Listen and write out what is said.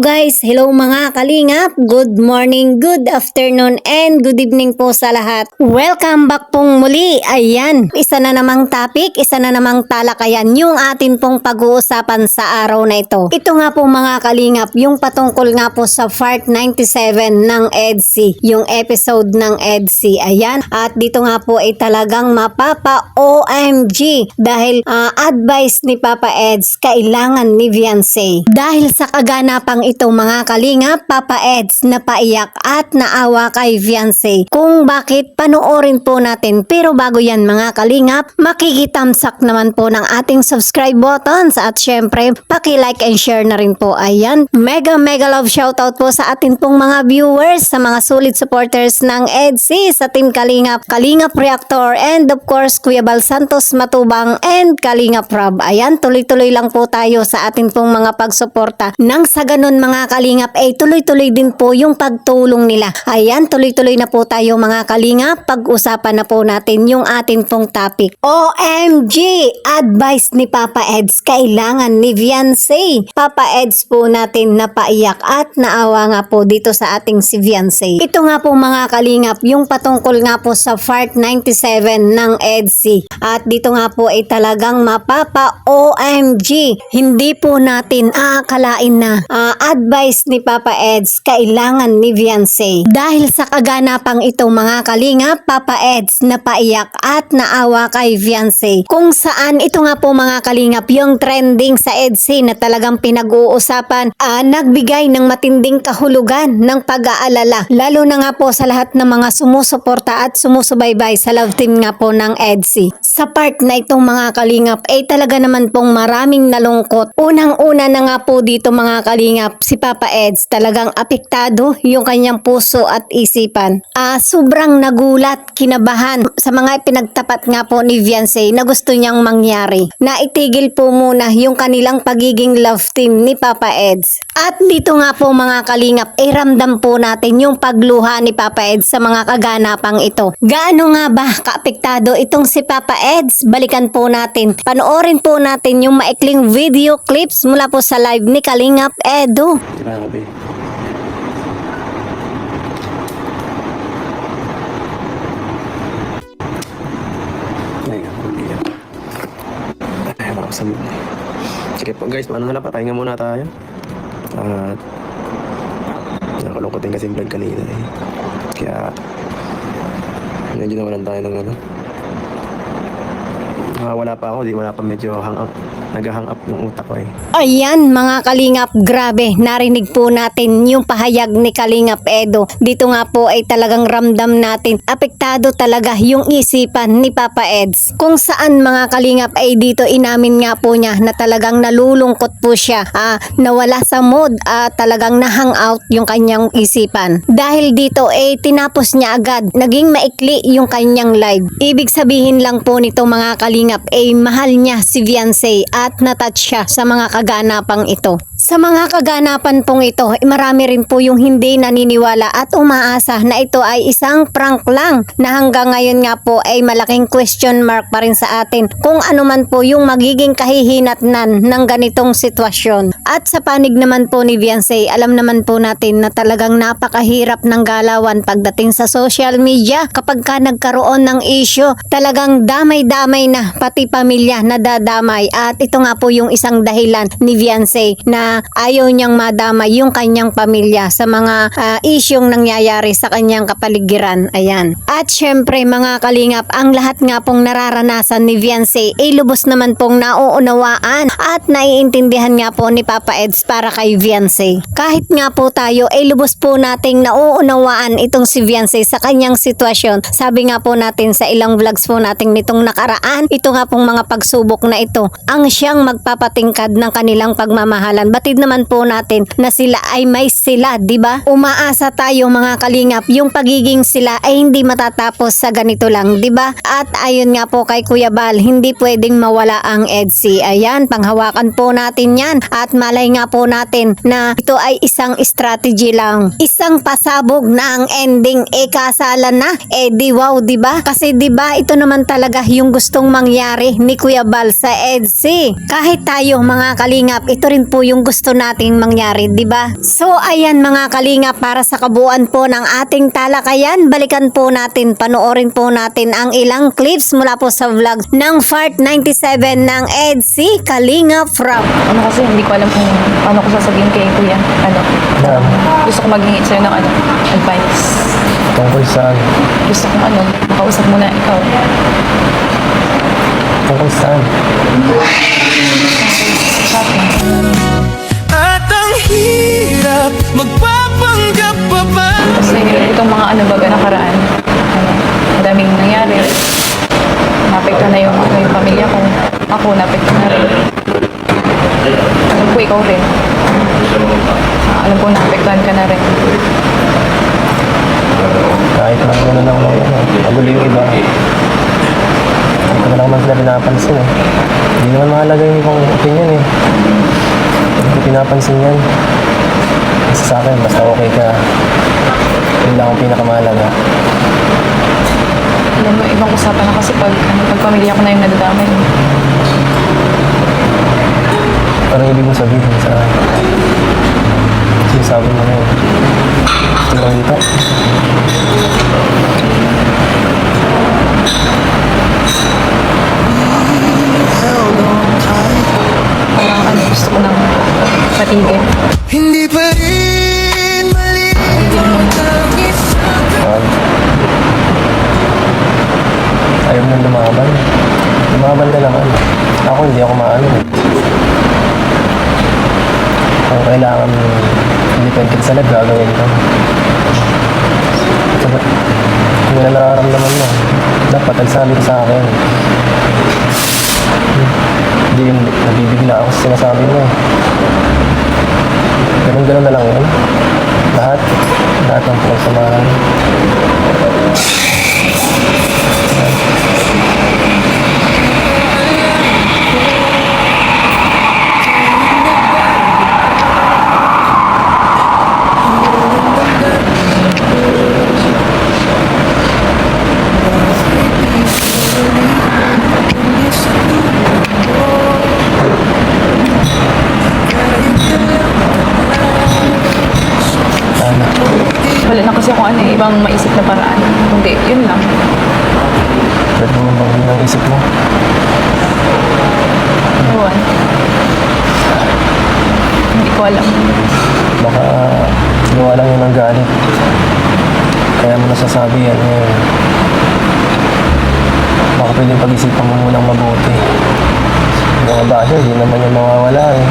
guys, hello mga kalingap, good morning, good afternoon, and good evening po sa lahat. Welcome back pong muli. Ayan, isa na namang topic, isa na namang talakayan yung atin pong pag-uusapan sa araw na ito. Ito nga po mga kalingap, yung patungkol nga po sa part 97 ng EDSI, yung episode ng EDSI. Ayan, at dito nga po ay talagang mapapa OMG dahil advice ni Papa Eds, kailangan ni Viancy. Dahil sa kaganapang ito mga kalingap, Papa Eds napaiyak at naawa kay Viancy. Kung bakit, panoorin po natin. Pero bago yan mga kalingap, makikitamsak naman po ng ating subscribe buttons at syempre, paki-like and share na rin po. Ayan, mega love shoutout po sa atin pong mga viewers, sa mga solid supporters ng EDSI, sa Team Kalingap, Kalingap Reactor, and of course, Kuya Bal Santos Matubang and Kalingap Rob. Ayan, tuloy-tuloy lang po tayo sa atin pong mga pagsuporta. Nang sa ganun mga kalingap, tuloy-tuloy din po yung pagtulong nila. Ayan, tuloy-tuloy na po tayo mga kalingap. Pag-usapan na po natin yung atin pong topic. OMG! Advice ni Papa Eds, kailangan ni Viancy. Papa Eds po natin napaiyak at naawa nga po dito sa ating si Viancy. Ito nga po mga kalingap, yung patungkol nga po sa part 97 ng EDSI. At dito nga po ay talagang mapapa OMG. Hindi po natin aakalain na advice ni Papa Eds, kailangan ni Viancy. Dahil sa kaganapang ito mga kalingap, Papa Eds napaiyak at naawa kay Viancy. Kung saan ito nga po mga kalingap yung trending sa EDSI na talagang pinag-uusapan, nagbigay ng matinding kahulugan ng pag-aalala. Lalo na nga po sa lahat ng mga sumusuporta at sumusubaybay sa love team nga po ng EDSI. Sa part na itong mga kalingap talaga naman pong maraming nalungkot. Unang-una na nga po dito mga kalingap, si Papa Eds talagang apektado yung kanyang puso at isipan. Sobrang nagulat, kinabahan sa mga pinagtapat nga po ni Viancy na gusto niyang mangyari. Naitigil po muna yung kanilang pagiging love team ni Papa Eds. At dito nga po mga kalingap, ramdam po natin yung pagluha ni Papa Eds sa mga kaganapang ito. Gaano nga ba kaapektado itong si Papa Eds? Balikan po natin. Panoorin po natin yung maikling video clips mula po sa live ni Kalingap Edu. Grabe. Ay, makasam. Sige po guys, paano na lang, papahinga muna tayo. At nakalungkot din kasi yung vlog kanina Kaya medyo nawalan tayo ng wala pa ako, wala pa medyo nag-hang up yung utak ko Ayan mga kalingap, grabe, narinig po natin yung pahayag ni Kalingap Edu. Dito nga po ay talagang ramdam natin, apektado talaga yung isipan ni Papa Eds. Kung saan mga kalingap dito inamin nga po niya na talagang nalulungkot po siya, nawala sa mood, talagang na-hang out yung kanyang isipan. Dahil dito tinapos niya agad, naging maikli yung kanyang live. Ibig sabihin lang po nito mga kalingap, mahal niya si Viancy at natouch siya sa mga kaganapang ito. Sa mga kaganapan pong ito, marami rin po yung hindi naniniwala at umaasa na ito ay isang prank lang, na hanggang ngayon nga po ay malaking question mark pa rin sa atin kung ano man po yung magiging kahihinatnan ng ganitong sitwasyon. At sa panig naman po ni Viancy, alam naman po natin na talagang napakahirap ng galawan pagdating sa social media. Kapag ka nagkaroon ng issue, talagang damay-damay na, pati pamilya nadadamay. At ito nga po yung isang dahilan ni Viancy na ayaw niyang madamay yung kanyang pamilya sa mga isyong nangyayari sa kanyang kapaligiran. Ayan. At syempre mga kalingap, ang lahat nga pong nararanasan ni Viancy lubos naman pong nauunawaan at naiintindihan nga po ni Papa Eds para kay Viancy. Kahit nga po tayo lubos po nating nauunawaan itong si Viancy sa kanyang sitwasyon. Sabi nga po natin sa ilang vlogs po natin nitong nakaraan, ito nga pong mga pagsubok na ito ang siyang magpapatingkad ng kanilang pagmamahalan. Batid naman po natin na sila ay may sila, di ba? Umaasa tayo mga kalingap, yung pagiging sila ay hindi matatapos sa ganito lang, di ba? At ayun nga po kay Kuya Bal, hindi pwedeng mawala ang EDSI. Ayan, panghawakan po natin yan. At malay nga po natin na ito ay isang strategy lang. Isang pasabog na ang ending, kasalan na. Di wow, di ba? Kasi di ba ito naman talaga yung gustong mangyari nangyari ni Kuya Bal sa EDSA. Kahit tayo mga kalingap, ito rin po yung gusto nating mangyari, di ba? So ayan mga kalingap, para sa kabuuan po ng ating talakayan, balikan po natin, panoorin po natin ang ilang clips mula po sa vlog ng part 97 ng EDSA Kalingap Rob. Ano kasi hindi ko alam kung paano ko sasabihin kay Kuya. Gusto ko maghingi sa'yo ng advice. Tungkol saan? Gusto ko makausap muna ikaw. Tungkol saan? Sa akin. At ang hirap magpapanggap pa ba? Kasi itong mga baga nakaraan, madaming nangyari. Napekto na yung pamilya ko. Ako, napekto na rin. Alam ko, ikaw rin. Alam ko, naapektuhan ka na rin. Kahit man gano'n lang magulo yung iba. Hindi ko na lang sila pinapansin eh. Hindi naman mahalaga yung ibang opinion eh. Hindi ko pinapansin yan. Kasi sa akin, basta okay ka. Yun lang ang pinakamahalaga. Alam mo, ibang usapan na kasi pag pamilya ko na yung nadadamay. Parang ibig mo sabihin sa sinasabi mo na yun. Gusto mo dito? Parang gusto ko nang patigil. Hindi pa rin malinaw. Ayaw mo nang lumaban. Lumaban ka naman. Ako hindi ako maano eh. Kung kailangan independent sa lab, gagawin ko. Sabi, kung na nararamdaman mo, dapat nagsabi ko sa akin. Hindi yun, nabibigla ako sa sinasabi mo eh. Ganun-ganun na lang yun. Lahat ng pagsamahan. Wala na kasi kung ibang maisip na paraan. Kundi, yun lang. Pwede mo bang yun ang isip mo? Ewan. Hindi ko alam. Baka gawa lang yun ng galit. Kaya mo nasasabi yan eh. Baka pwedeng pag-isipan mo munang mabuti. Yung mga basyo, hindi naman yung mawawala eh.